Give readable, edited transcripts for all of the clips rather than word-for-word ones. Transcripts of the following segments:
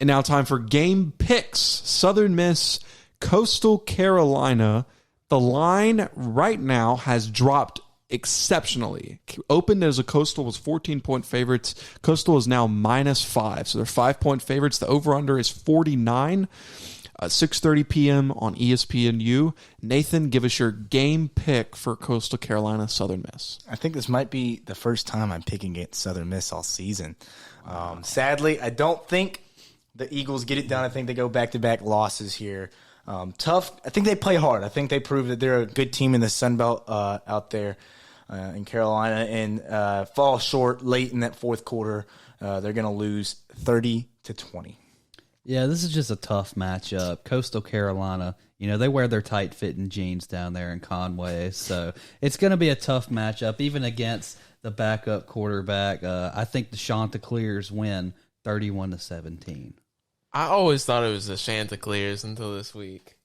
And now time for game picks. Southern Miss, Coastal Carolina. The line right now has dropped exceptionally. Opened as a Coastal was 14-point favorites. Coastal is now -5, so they're 5-point favorites. The over-under is 49. 6:30 p.m. on ESPNU. Nathan, give us your game pick for Coastal Carolina, Southern Miss. I think this might be the first time I'm picking against Southern Miss all season. Sadly, I don't think the Eagles get it done. I think they go back-to-back losses here. Tough. I think they play hard. I think they prove that they're a good team in the Sun Belt out there in Carolina, and fall short late in that fourth quarter. They're going to lose 30-20. Yeah, this is just a tough matchup. Coastal Carolina, they wear their tight-fitting jeans down there in Conway, so it's going to be a tough matchup, even against the backup quarterback. I think the Chanticleers win 31-17. I always thought it was the Chanticleers until this week.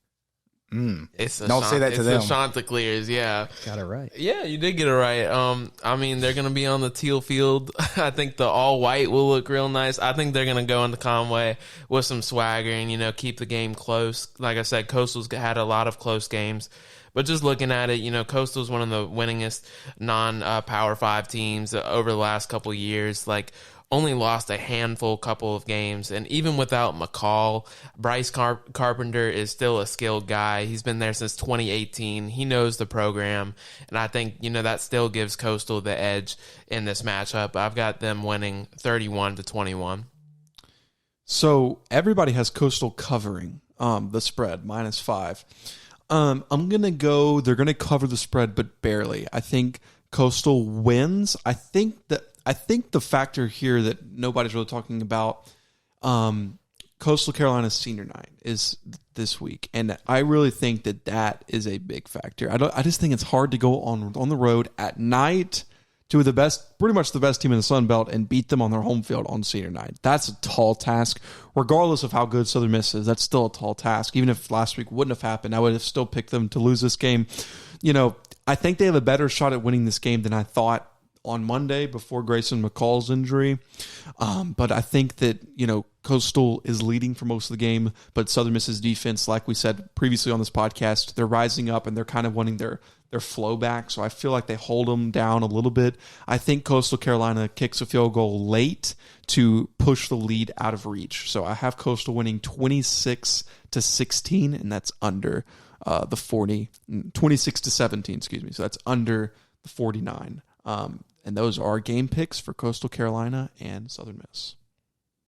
It's Don't say that to them. It's the Chanticleers, yeah. Got it right. Yeah, you did get it right. They're going to be on the teal field. I think the all-white will look real nice. I think they're going to go into Conway with some swagger and, keep the game close. Like I said, Coastal's had a lot of close games. But just looking at it, Coastal's one of the winningest non-Power 5 teams over the last couple of years. Only lost a couple of games. And even without McCall, Bryce Carpenter is still a skilled guy. He's been there since 2018. He knows the program. And I think, that still gives Coastal the edge in this matchup. I've got them winning 31-21. So everybody has Coastal covering the spread, -5. I'm going to go, they're going to cover the spread, but barely. I think Coastal wins. I think the factor here that nobody's really talking about, Coastal Carolina's senior night is this week, and I really think that is a big factor. I just think it's hard to go on the road at night to pretty much the best team in the Sun Belt and beat them on their home field on senior night. That's a tall task, regardless of how good Southern Miss is. That's still a tall task. Even if last week wouldn't have happened, I would have still picked them to lose this game. I think they have a better shot at winning this game than I thought on Monday before Grayson McCall's injury. But I think that, Coastal is leading for most of the game, but Southern Miss's defense, like we said previously on this podcast, they're rising up and they're kind of wanting their flow back. So I feel like they hold them down a little bit. I think Coastal Carolina kicks a field goal late to push the lead out of reach. So I have Coastal winning 26-16, and that's under the 40, 26-17, excuse me. So that's under the 49. And those are game picks for Coastal Carolina and Southern Miss.